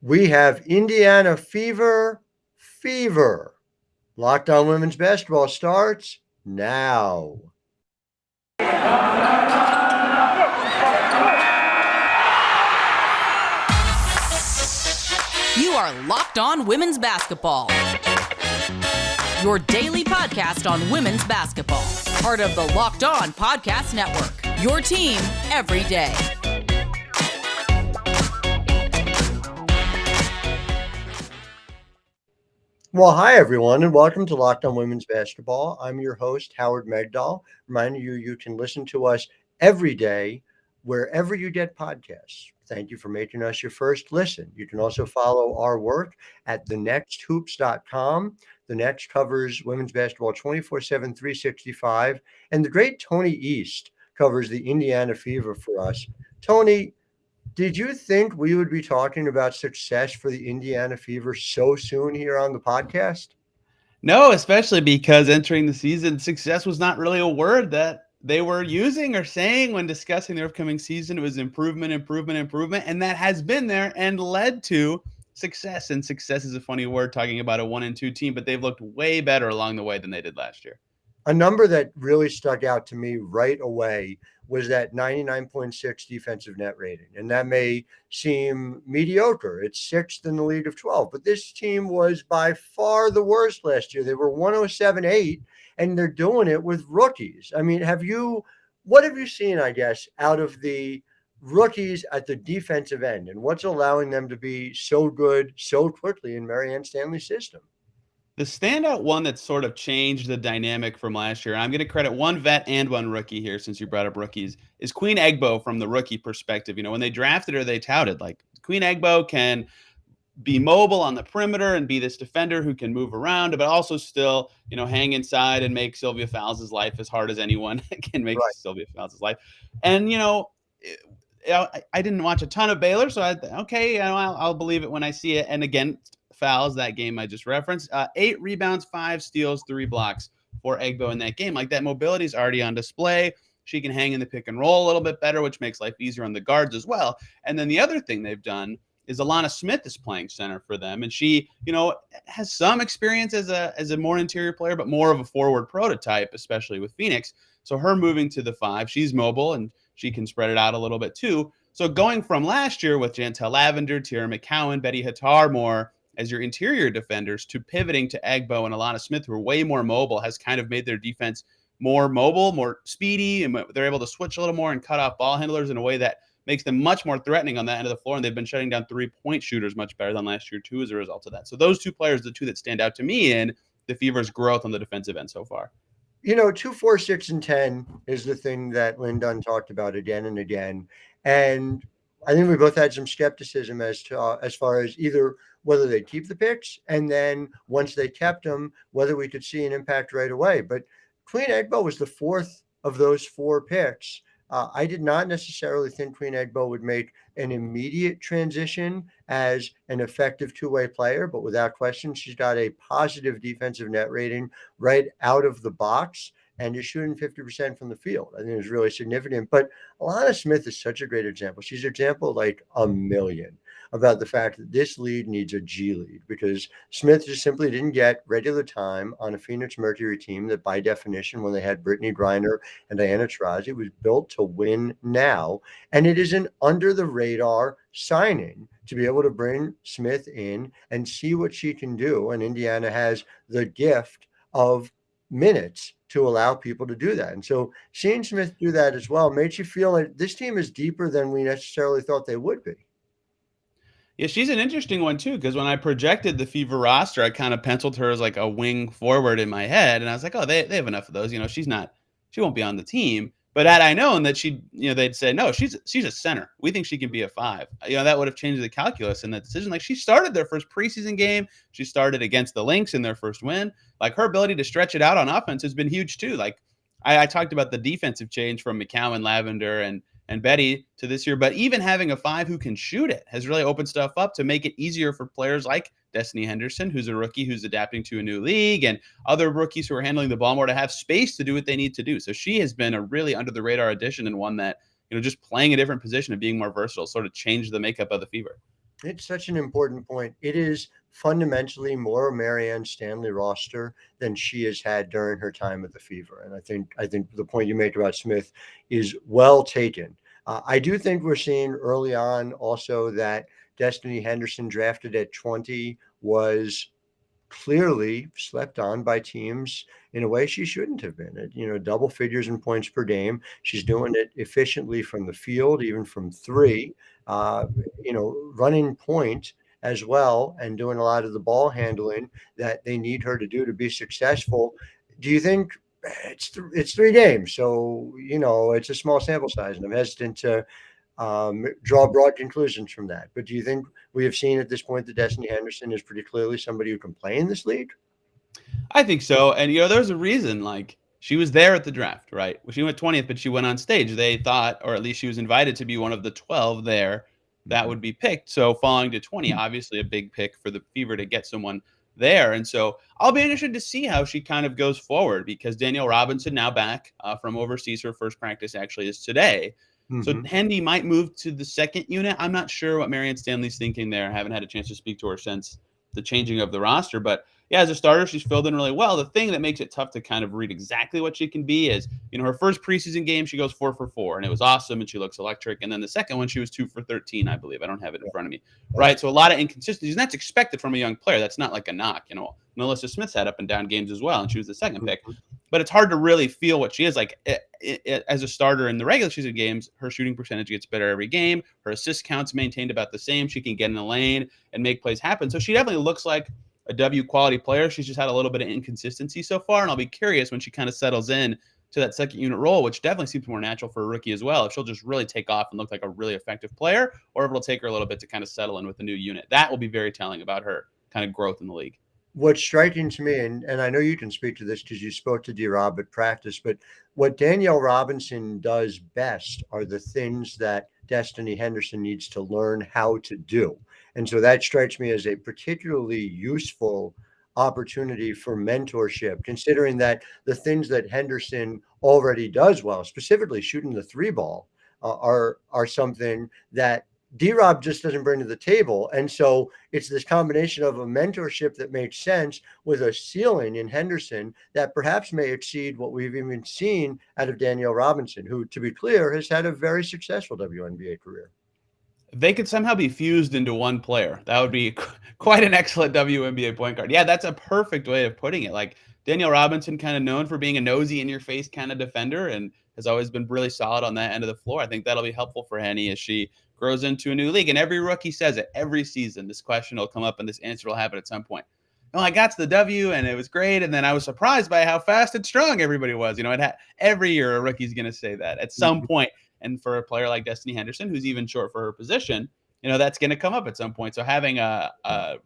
We have Indiana fever. Locked On Women's Basketball starts now. You are Locked On Women's Basketball, your daily podcast on women's basketball. Part of the Locked On Podcast Network, your team every day. Well, hi, everyone, and welcome to Locked On Women's Basketball. I'm your host, Howard Megdal. Reminding you can listen to us every day, wherever you get podcasts. Thank you for making us your first listen. You can also follow our work at thenexthoops.com. The Next covers women's basketball 24/7, 365. And the great Tony East covers the Indiana Fever for us. Tony, did you think we would be talking about success for the Indiana Fever so soon here on the podcast? No, especially because entering the season, success was not really a word that they were using or saying when discussing their upcoming season. It was improvement, and that has been there and led to success. And success is a funny word talking about a 1-2 team, but they've looked way better along the way than they did last year. A number that really stuck out to me right away was that 99.6 defensive net rating. And that may seem mediocre. It's sixth in the league of 12. But this team was by far the worst last year. They were 107.8, and they're doing it with rookies. I mean, what have you seen, I guess, out of the rookies at the defensive end? And what's allowing them to be so good so quickly in Marianne Stanley's system? The standout one that sort of changed the dynamic from last year, and I'm going to credit one vet and one rookie here since you brought up rookies, is Queen Egbo from the rookie perspective. You know, when they drafted her, they touted like Queen Egbo can be mobile on the perimeter and be this defender who can move around, but also still, hang inside and make Sylvia Fowles' life as hard as anyone can make Right. Sylvia Fowles' life. And, I didn't watch a ton of Baylor, so I'll believe it when I see it. And again, Fouls, that game I just referenced, 8 rebounds, 5 steals, 3 blocks for Egbo in that game. Like, that mobility is already on display. She can hang in the pick and roll a little bit better, which makes life easier on the guards as well. And then the other thing they've done is Alana Smith is playing center for them. And she, has some experience as a more interior player, but more of a forward prototype, especially with Phoenix. So her moving to the 5, she's mobile and she can spread it out a little bit too. So going from last year with Jantel Lavender, Tierra McCowan, Betty Hattar as your interior defenders to pivoting to Egbo and Alana Smith, who are way more mobile, has kind of made their defense more mobile, more speedy, and they're able to switch a little more and cut off ball handlers in a way that makes them much more threatening on that end of the floor. And they've been shutting down 3-point shooters much better than last year, too, as a result of that. So those two players, the two that stand out to me in the Fever's growth on the defensive end so far. 2, 4, 6, and 10 is the thing that Lynn Dunn talked about again and again. And I think we both had some skepticism as far as either whether they keep the picks, and then once they kept them, whether we could see an impact right away. But Queen Egbo was the fourth of those 4 picks. I did not necessarily think Queen Egbo would make an immediate transition as an effective two-way player, but without question, she's got a positive defensive net rating right out of the box and is shooting 50% from the field. I think it's really significant. But Alana Smith is such a great example. She's an example like a million about the fact that this league needs a G League, because Smith just simply didn't get regular time on a Phoenix Mercury team that, by definition, when they had Brittany Griner and Diana Taurasi, was built to win now. And it is an under-the-radar signing to be able to bring Smith in and see what she can do. And Indiana has the gift of minutes to allow people to do that. And so seeing Smith do that as well made you feel like this team is deeper than we necessarily thought they would be. Yeah, she's an interesting one too, because when I projected the Fever roster, I kind of penciled her as like a wing forward in my head, and I was like, oh, they have enough of those. She won't be on the team. But had I known that they'd say, no, she's a center. We think she can be a 5. That would have changed the calculus in that decision. Like, she started their first preseason game. She started against the Lynx in their first win. Like, her ability to stretch it out on offense has been huge too. Like, I talked about the defensive change from McCowan, Lavender, and Betty to this year, but even having a 5 who can shoot it has really opened stuff up to make it easier for players like Destanni Henderson, who's a rookie who's adapting to a new league, and other rookies who are handling the ball more to have space to do what they need to do. So she has been a really under the radar addition, and one that, just playing a different position and being more versatile sort of changed the makeup of the Fever. It's such an important point. It is fundamentally more Marianne Stanley roster than she has had during her time at the Fever. And I think the point you make about Smith is well taken. I do think we're seeing early on also that Destiny Henderson, drafted at 20, was clearly slept on by teams in a way she shouldn't have been. At double figures in points per game, she's doing it efficiently from the field, even from three. Uh, Running point as well, and doing a lot of the ball handling that they need her to do to be successful. Do you think it's 3 games, so it's a small sample size, and I'm hesitant to draw broad conclusions from that. But do you think we have seen at this point that Destiny Henderson is pretty clearly somebody who can play in this league? I think so. And there's a reason. Like, she was there at the draft, right? Well, she went 20th, but she went on stage. They thought, or at least she was invited to be one of the 12 there that would be picked. So falling to 20, obviously a big pick for the Fever to get someone there. And so I'll be interested to see how she kind of goes forward, because Danielle Robinson, now back from overseas, her first practice actually is today. So Mm-hmm. Hendy might move to the second unit. I'm not sure what Marianne Stanley's thinking there. I haven't had a chance to speak to her since the changing of the roster. But yeah, as a starter, she's filled in really well. The thing that makes it tough to kind of read exactly what she can be is, her first preseason game, she goes 4 for 4, and it was awesome, and she looks electric. And then the second one, she was 2 for 13, I believe. I don't have it in front of me. Right. So a lot of inconsistencies, and that's expected from a young player. That's not like a knock. Melissa Smith's had up and down games as well, and she was the second pick. But it's hard to really feel what she is like as a starter in the regular season games. Her shooting percentage gets better every game. Her assist counts maintained about the same. She can get in the lane and make plays happen. So she definitely looks like a W quality player. She's just had a little bit of inconsistency so far, and I'll be curious when she kind of settles in to that second unit role, which definitely seems more natural for a rookie as well, if she'll just really take off and look like a really effective player, or if it'll take her a little bit to kind of settle in with the new unit. That will be very telling about her kind of growth in the league. What's striking to me, and I know you can speak to this because you spoke to D-Rob at practice, but what Danielle Robinson does best are the things that Destiny Henderson needs to learn how to do. And so that strikes me as a particularly useful opportunity for mentorship, considering that the things that Henderson already does well, specifically shooting the three ball, are something that D-Rob just doesn't bring to the table. And so it's this combination of a mentorship that makes sense with a ceiling in Henderson that perhaps may exceed what we've even seen out of Danielle Robinson, who, to be clear, has had a very successful WNBA career. If they could somehow be fused into one player, that would be quite an excellent WNBA point guard. Yeah, that's a perfect way of putting it. Like, Danielle Robinson, kind of known for being a nosy, in-your-face kind of defender, and has always been really solid on that end of the floor. I think that'll be helpful for Henny as she grows into a new league. And every rookie says it every season. This question will come up, and this answer will happen at some point. No, I got to the W, and it was great, and then I was surprised by how fast and strong everybody was. Every year a rookie's going to say that at some point. And for a player like Destiny Henderson, who's even short for her position, that's going to come up at some point. So having a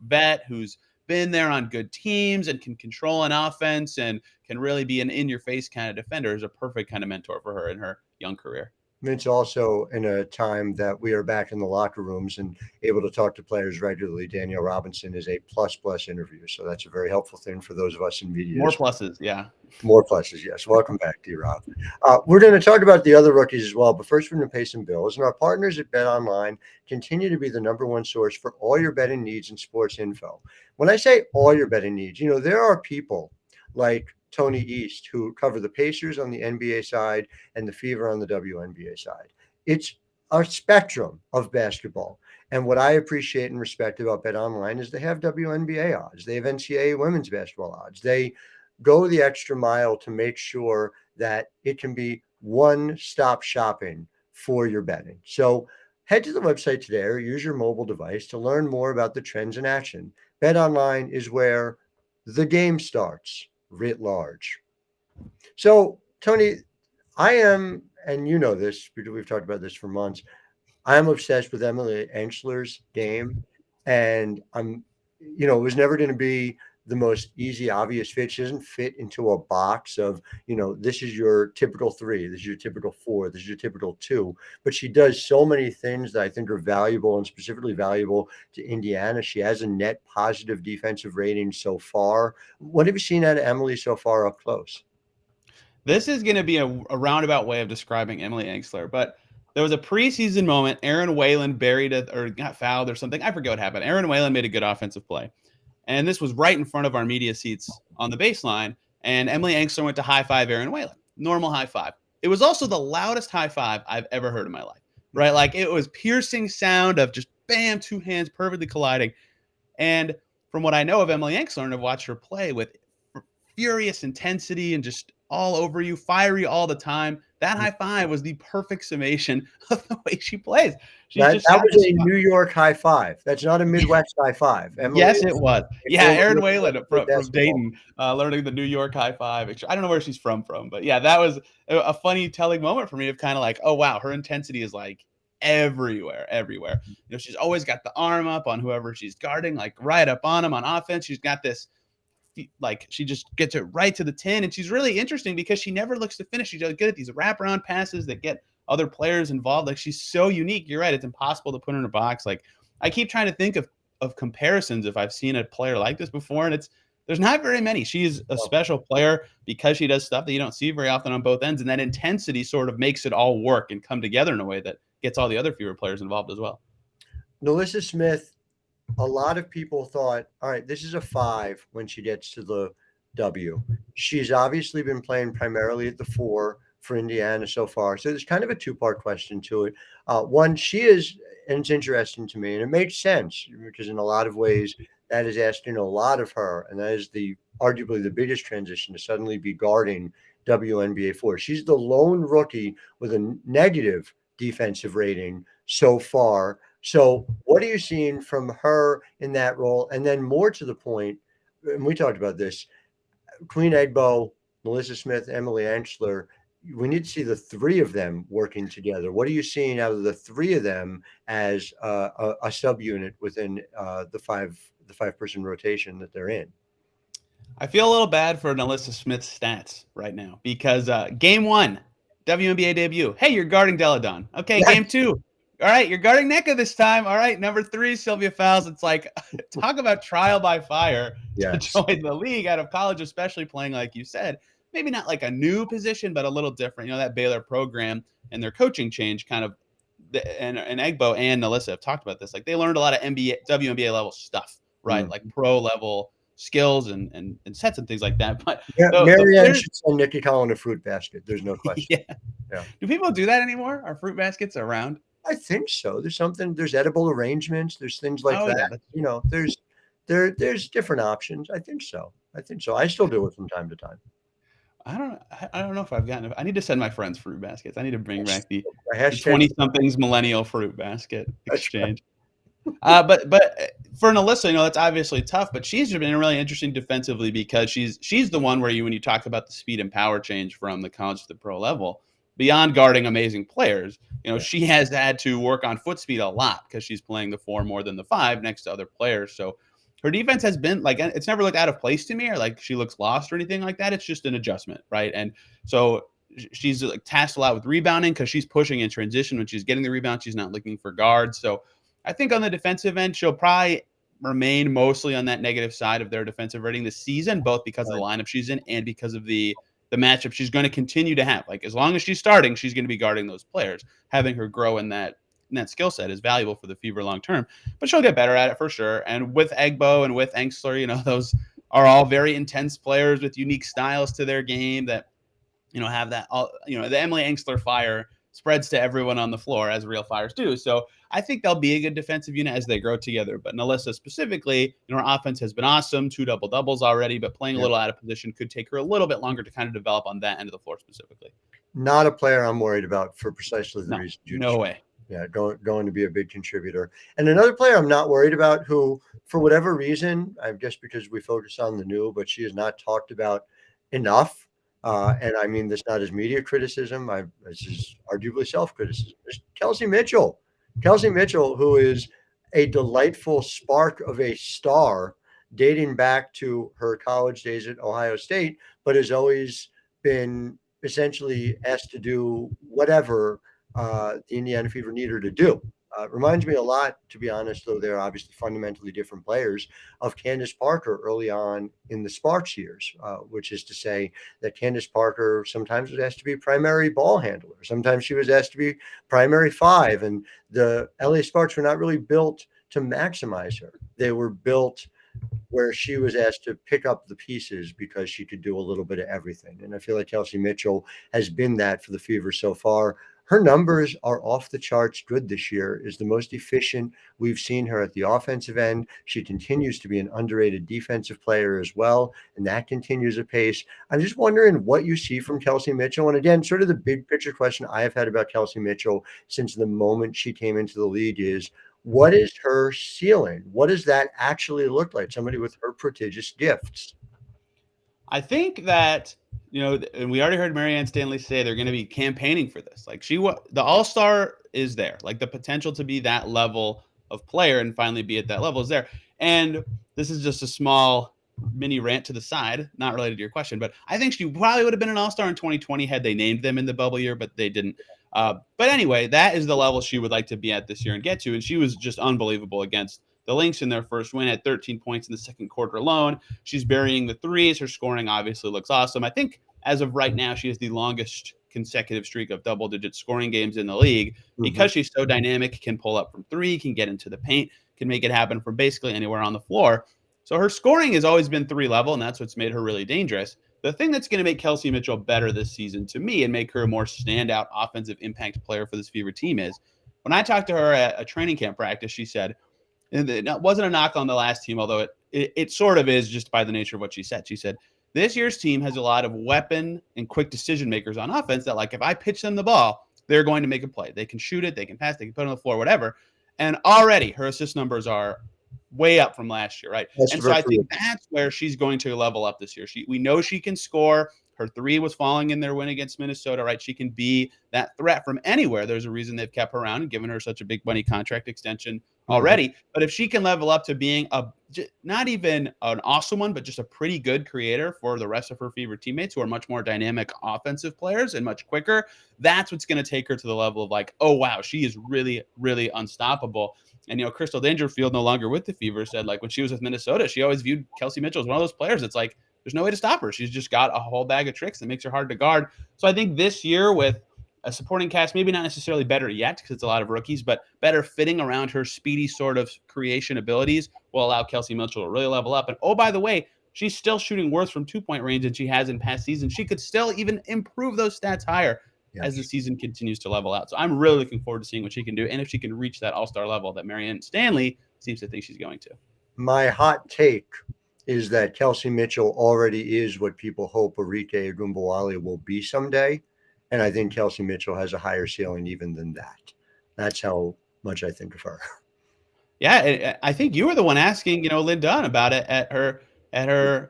vet who's been there on good teams and can control an offense and can really be an in-your-face kind of defender is a perfect kind of mentor for her in her young career. It's also in a time that we are back in the locker rooms and able to talk to players regularly. Danielle Robinson is a plus interview. So that's a very helpful thing for those of us in media. More pluses, yeah. More pluses, yes. Welcome back, D-Rob. We're going to talk about the other rookies as well, but first we're going to pay some bills. And our partners at BetOnline continue to be the number one source for all your betting needs and sports info. When I say all your betting needs, there are people like Tony East, who cover the Pacers on the NBA side and the Fever on the WNBA side. It's a spectrum of basketball. And what I appreciate and respect about BetOnline is they have WNBA odds. They have NCAA women's basketball odds. They go the extra mile to make sure that it can be one-stop shopping for your betting. So head to the website today or use your mobile device to learn more about the trends in action. BetOnline is where the game starts, writ large. So, Tony, I am, and you know this because we've talked about this for months, I am obsessed with Emily Engstler's game. And it was never going to be the most easy, obvious fit. She doesn't fit into a box of, this is your typical 3, this is your typical 4, this is your typical 2. But she does so many things that I think are valuable, and specifically valuable to Indiana. She has a net positive defensive rating so far. What have you seen out of Emily so far up close? This is going to be a roundabout way of describing Emily Engstler, but there was a preseason moment. Aaron Whalen buried it or got fouled or something. I forget what happened. Aaron Whalen made a good offensive play. And this was right in front of our media seats on the baseline. And Emily Engstler went to high five Aaron Whalen. Normal high five. It was also the loudest high five I've ever heard in my life, right? Like it was piercing sound of just bam, two hands perfectly colliding. And from what I know of Emily Engstler and have watched her play with furious intensity and just all over you, fiery all the time, that high five was the perfect summation of the way she plays. She's That just was a New York high five. That's not a Midwest high five. Emily yes, it was. Yeah, Aaron Whalen from basketball. Dayton, learning the New York high five. I don't know where she's from, but yeah, that was a funny telling moment for me of kind of like, oh wow, her intensity is like everywhere. You know, she's always got the arm up on whoever she's guarding, like right up on them on offense. She's got this, like she just gets it right to the 10, and she's really interesting because she never looks to finish. She's good at these wraparound passes that get other players involved. Like she's so unique. You're right. It's impossible to put her in a box. Like I keep trying to think of comparisons if I've seen a player like this before, and there's not very many. She's a special player because she does stuff that you don't see very often on both ends, and that intensity sort of makes it all work and come together in a way that gets all the other fewer players involved as well. NaLyssa Smith, a lot of people thought, all right, this is a 5 when she gets to the W. She's obviously been playing primarily at the 4 for Indiana so far. So there's kind of a two-part question to it. One, she is, and it's interesting to me, and it makes sense because in a lot of ways that is asking a lot of her, and that is arguably the biggest transition to suddenly be guarding WNBA 4. She's the lone rookie with a negative defensive rating so far. So what are you seeing from her in that role? And then more to the point, and we talked about this, Queen Egbo, NaLyssa Smith, Emily Engstler, we need to see the three of them working together. What are you seeing out of the three of them as a subunit within the five-person rotation that they're in? I feel a little bad for NaLyssa Smith's stats right now because game 1, WNBA debut. Hey, you're guarding Deladon. Okay, game 2. All right, you're guarding NECA this time. All right, number 3, Sylvia Fowles. It's like, talk about trial by fire to join the league out of college, especially playing, like you said, maybe not like a new position, but a little different. You know, that Baylor program and their coaching change kind of, and Egbo and NaLyssa have talked about this. Like they learned a lot of WNBA level stuff, right? Like pro level skills and sets and things like that. But yeah, Marianne should send Nikki Collin a fruit basket. There's no question. Yeah. Do people do that anymore? Are fruit baskets around? I think so. There's edible arrangements. There's things like that. Yeah. You know, there's different options. I think so. I still do it from time to time. I don't know if I've gotten it. I need to send my friends fruit baskets. I need to bring back the 20-somethings millennial fruit basket exchange. But for NaLyssa, you know, that's obviously tough, but she's been really interesting defensively because she's the one where when you talk about the speed and power change from the college to the pro level, beyond guarding amazing players, you know, she has had to work on foot speed a lot because she's playing the 4 more than the 5 next to other players. So her defense has been like, it's never looked out of place to me or like she looks lost or anything like that. It's just an adjustment, right? And so she's like tasked a lot with rebounding because she's pushing in transition. When she's getting the rebound, she's not looking for guards. So I think on the defensive end, she'll probably remain mostly on that negative side of their defensive rating this season, both because of the lineup she's in and because of the matchup she's going to continue to have. Like as long as she's starting, she's going to be guarding those players. Having her grow in that skill set is valuable for the Fever long term, but she'll get better at it for sure. And with Egbo and with Engstler, you know, those are all very intense players with unique styles to their game that, you know, have that, you know, the Emily Engstler fire spreads to everyone on the floor as real fires do. So I think they'll be a good defensive unit as they grow together. But NaLyssa specifically, you know, her offense has been awesome, 2 double-doubles already, but playing a little out of position could take her a little bit longer to kind of develop on that end of the floor specifically. Not a player I'm worried about for precisely the reason you No way. Yeah, going to be a big contributor. And another player I'm not worried about who, for whatever reason, I guess because we focus on the new, but she is not talked about enough. And I mean this not as media criticism. This is arguably self-criticism. There's Kelsey Mitchell. Kelsey Mitchell, who is a delightful spark of a star dating back to her college days at Ohio State, but has always been essentially asked to do whatever the Indiana Fever need her to do. Reminds me a lot, to be honest, though they're obviously fundamentally different players, of Candace Parker early on in the Sparks years, which is to say that Candace Parker sometimes was asked to be primary ball handler. Sometimes she was asked to be primary five. And the LA Sparks were not really built to maximize her. They were built where she was asked to pick up the pieces because she could do a little bit of everything. And I feel like Kelsey Mitchell has been that for the Fever so far. Her numbers are off the charts good this year, is the most efficient we've seen her at the offensive end. She continues to be an underrated defensive player as well, and that continues apace. I'm just wondering what you see from Kelsey Mitchell. And again, sort of the big picture question I have had about Kelsey Mitchell since the moment she came into the league is, what is her ceiling? What does that actually look like? Somebody with her prodigious gifts. I think that, and we already heard Marianne Stanley say they're going to be campaigning for this. Like the All-Star is there. Like the potential to be that level of player and finally be at that level is there. And this is just a small mini rant to the side, not related to your question, but I think she probably would have been an All-Star in 2020 had they named them in the bubble year, but they didn't. But anyway, that is the level she would like to be at this year and get to. And she was just unbelievable against the Lynx in their first win at 13 points in the second quarter alone. She's burying the threes. Her scoring obviously looks awesome. I think as of right now, she has the longest consecutive streak of double-digit scoring games in the league because she's so dynamic, can pull up from three, can get into the paint, can make it happen from basically anywhere on the floor. So her scoring has always been three level, and that's what's made her really dangerous. The thing that's going to make Kelsey Mitchell better this season to me and make her a more standout offensive impact player for this Fever team is when I talked to her at a training camp practice, she said, and it wasn't a knock on the last team, although it sort of is just by the nature of what she said. She said, this year's team has a lot of weapon and quick decision makers on offense that, like, if I pitch them the ball, they're going to make a play. They can shoot it, they can pass, they can put it on the floor, whatever. And already her assist numbers are way up from last year, right? And so I think that's where she's going to level up this year. We know she can score. Her three was falling in their win against Minnesota, right? She can be that threat from anywhere. There's a reason they've kept her around and given her such a big money contract extension already. But if she can level up to being not even an awesome one, but just a pretty good creator for the rest of her Fever teammates who are much more dynamic offensive players and much quicker, that's what's going to take her to the level of like, oh, wow, she is really, really unstoppable. And, Crystal Dangerfield, no longer with the Fever, said like when she was with Minnesota, she always viewed Kelsey Mitchell as one of those players. It's like, there's no way to stop her. She's just got a whole bag of tricks that makes her hard to guard. So I think this year with a supporting cast, maybe not necessarily better yet because it's a lot of rookies, but better fitting around her speedy sort of creation abilities will allow Kelsey Mitchell to really level up. And oh, by the way, she's still shooting worse from 2-point range than she has in past seasons. She could still even improve those stats higher as the season continues to level out. So I'm really looking forward to seeing what she can do and if she can reach that all-star level that Marianne Stanley seems to think she's going to. My hot take is that Kelsey Mitchell already is what people hope Arike Ogunbowale will be someday. And I think Kelsey Mitchell has a higher ceiling even than that. That's how much I think of her. Yeah, I think you were the one asking, Lynn Dunn about it at her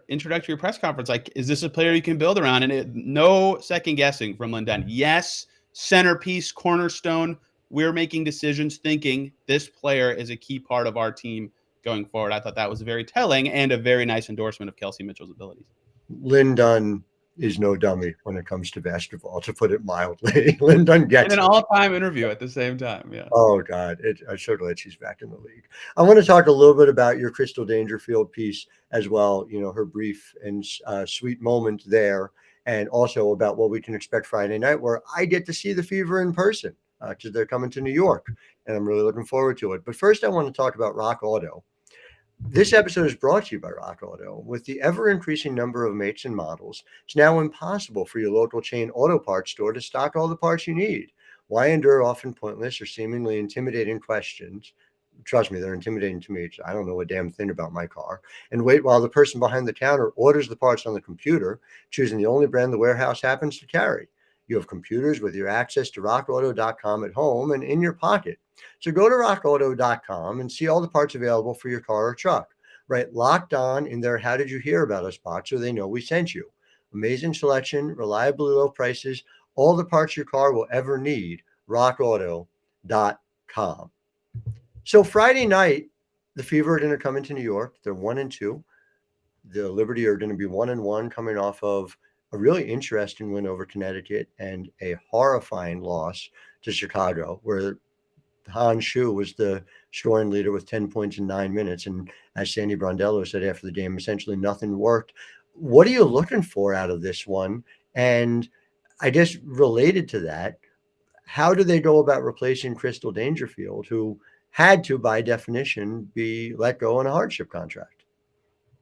introductory press conference. Like, is this a player you can build around? And no second guessing from Lynn Dunn. Yes, centerpiece, cornerstone. We're making decisions thinking this player is a key part of our team going forward. I thought that was very telling and a very nice endorsement of Kelsey Mitchell's abilities. Lynn Dunn is no dummy when it comes to basketball, to put it mildly. Lynn Dunn gets an all-time interview at the same time. Yeah. Oh God, I'm so glad she's back in the league. I want to talk a little bit about your Crystal Dangerfield piece as well. Her brief and sweet moment there, and also about what we can expect Friday night, where I get to see the Fever in person because they're coming to New York, and I'm really looking forward to it. But first, I want to talk about Rock Auto. This episode is brought to you by Rock Auto. With the ever-increasing number of makes and models, it's now impossible for your local chain auto parts store to stock all the parts you need. Why endure often pointless or seemingly intimidating questions? Trust me, they're intimidating to me. I don't know a damn thing about my car. And wait while the person behind the counter orders the parts on the computer, choosing the only brand the warehouse happens to carry. You have computers with your access to rockauto.com at home and in your pocket. So go to rockauto.com and see all the parts available for your car or truck. Right, locked on in their How Did You Hear About Us box so they know we sent you. Amazing selection, reliably low prices, all the parts your car will ever need. rockauto.com. So Friday night, the Fever are going to come into New York. They're 1-2. The Liberty are going to be 1-1, coming off of a really interesting win over Connecticut and a horrifying loss to Chicago, where Han Shu was the scoring leader with 10 points in 9 minutes. And as Sandy Brondello said after the game, essentially nothing worked. What are you looking for out of this one? And I guess related to that, how do they go about replacing Crystal Dangerfield, who had to, by definition, be let go on a hardship contract?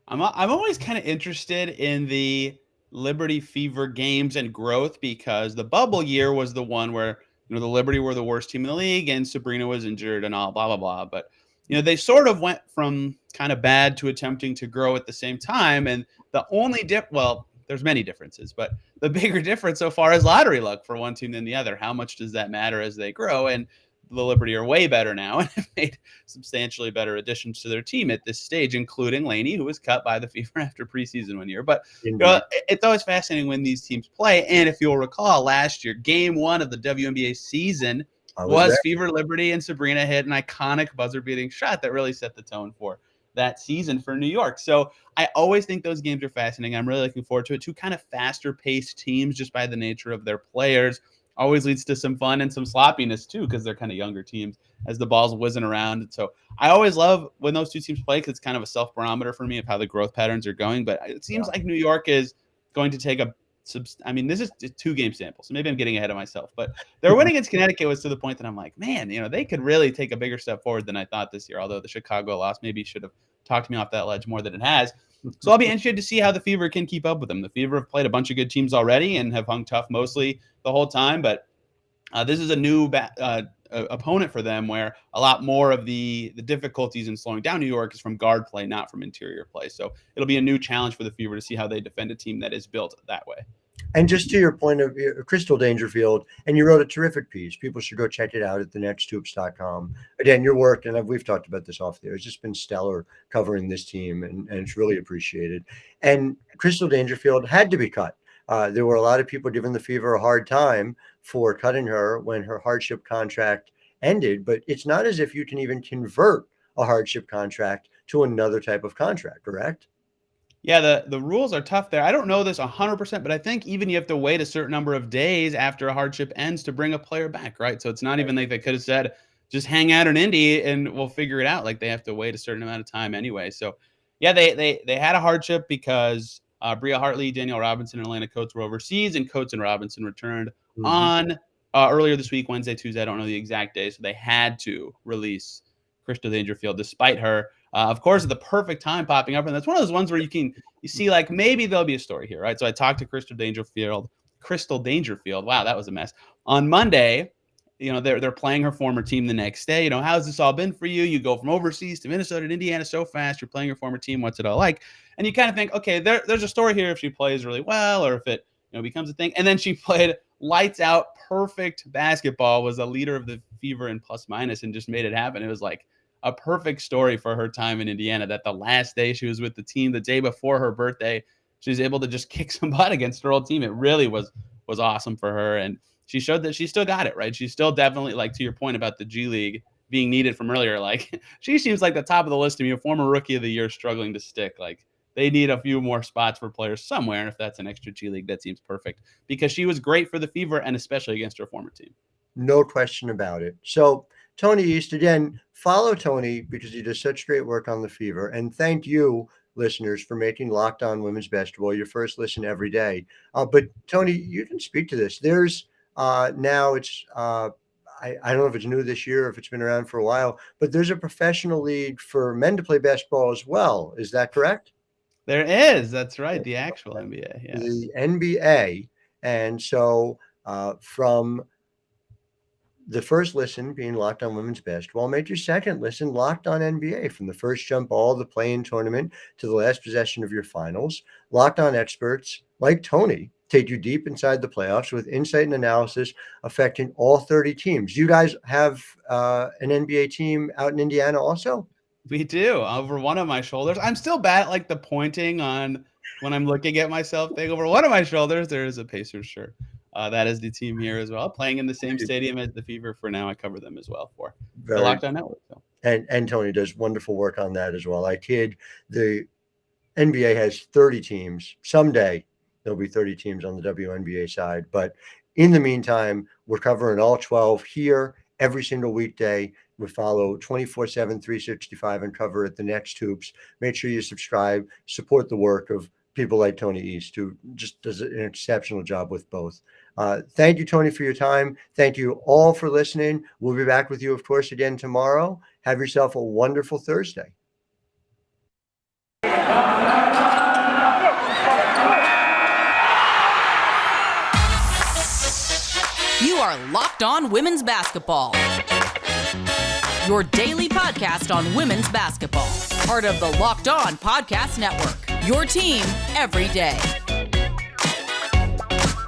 I'm always kind of interested in the Liberty Fever games and growth, because the bubble year was the one where, the Liberty were the worst team in the league and Sabrina was injured and all blah blah blah. But they sort of went from kind of bad to attempting to grow at the same time. And the only there's many differences, but the bigger difference so far is lottery luck for one team than the other. How much does that matter as they grow? And the Liberty are way better now and have made substantially better additions to their team at this stage, including Laney, who was cut by the Fever after preseason one year. But it's always fascinating when these teams play. And if you'll recall, last year, game 1 of the WNBA season was Fever Liberty, and Sabrina hit an iconic buzzer-beating shot that really set the tone for that season for New York. So I always think those games are fascinating. I'm really looking forward to it. Two kind of faster-paced teams just by the nature of their players. Always leads to some fun and some sloppiness too, because they're kind of younger teams as the ball's whizzing around. And so I always love when those two teams play, because it's kind of a self-barometer for me of how the growth patterns are going. But it seems like New York is going to take this is a 2-game sample, so maybe I'm getting ahead of myself. But their win against Connecticut was to the point that I'm like, man, they could really take a bigger step forward than I thought this year. Although the Chicago loss maybe should have talked me off that ledge more than it has. So I'll be interested to see how the Fever can keep up with them. The Fever have played a bunch of good teams already and have hung tough mostly the whole time, but this is a new opponent for them, where a lot more of the difficulties in slowing down New York is from guard play, not from interior play. So it'll be a new challenge for the Fever to see how they defend a team that is built that way. And just to your point of Crystal Dangerfield, and you wrote a terrific piece. People should go check it out at thenexthoops.com. Again, your work, and we've talked about this off there, it's just been stellar covering this team, and it's really appreciated. And Crystal Dangerfield had to be cut. There were a lot of people giving the Fever a hard time for cutting her when her hardship contract ended, but it's not as if you can even convert a hardship contract to another type of contract, correct? Yeah, the rules are tough there. I don't know this 100%, but I think even you have to wait a certain number of days after a hardship ends to bring a player back, right? So it's not even like they could have said, just hang out in Indy and we'll figure it out. Like, they have to wait a certain amount of time anyway. So yeah, they had a hardship because Bria Hartley, Danielle Robinson, and Atlanta Coates were overseas, and Coates and Robinson returned on earlier this week, Wednesday, Tuesday. I don't know the exact day. So they had to release Crystal Dangerfield despite her. Of course, at the perfect time popping up. And that's one of those ones where you see like maybe there'll be a story here, right? So I talked to Crystal Dangerfield. Wow, that was a mess. On Monday, they're playing her former team the next day. How's this all been for you? You go from overseas to Minnesota to Indiana so fast. You're playing your former team. What's it all like? And you kind of think, okay, there's a story here if she plays really well, or if it becomes a thing. And then she played lights out, perfect basketball, was a leader of the Fever in plus minus, and just made it happen. It was like a perfect story for her time in Indiana, that the last day she was with the team, the day before her birthday, she was able to just kick some butt against her old team. It really was awesome for her. And she showed that she still got it, right? She's still definitely, like, to your point about the G League being needed from earlier, like, she seems like the top of the list to me, a former rookie of the year struggling to stick. Like, they need a few more spots for players somewhere. And if that's an extra G League, that seems perfect, because she was great for the Fever, and especially against her former team. No question about it. So Tony East, again, follow Tony because he does such great work on the Fever. And thank you, listeners, for making Locked On Women's Basketball your first listen every day. But Tony, you can speak to this. There's now it's I don't know if it's new this year, if it's been around for a while, but there's a professional league for men to play basketball as well. Is that correct? There is. That's right. The actual NBA. Yes. The NBA. And so from the first listen being Locked On Women's Basketball, make your second listen Locked On NBA, from the first jump ball of the play-in tournament to the last possession of your finals. Locked On experts like Tony take you deep inside the playoffs with insight and analysis affecting all 30 teams. You guys have an NBA team out in Indiana also? We do, over one of my shoulders. I'm still bad at like the pointing on when I'm looking at myself thing. Over one of my shoulders, there is a Pacers shirt. That is the team here as well, playing in the same stadium as the Fever. For now, I cover them as well for the Locked On Network. So. And Tony does wonderful work on that as well. I kid, the NBA has 30 teams. Someday there'll be 30 teams on the WNBA side. But in the meantime, we're covering all 12 here every single weekday. We follow 24/7, 365, and cover it, the next hoops. Make sure you subscribe, support the work of people like Tony East, who just does an exceptional job with both. Thank you, Tony, for your time. Thank you all for listening. We'll be back with you, of course, again tomorrow. Have yourself a wonderful Thursday. You are Locked On Women's Basketball, your daily podcast on women's basketball. Part of the Locked On Podcast Network, your team every day.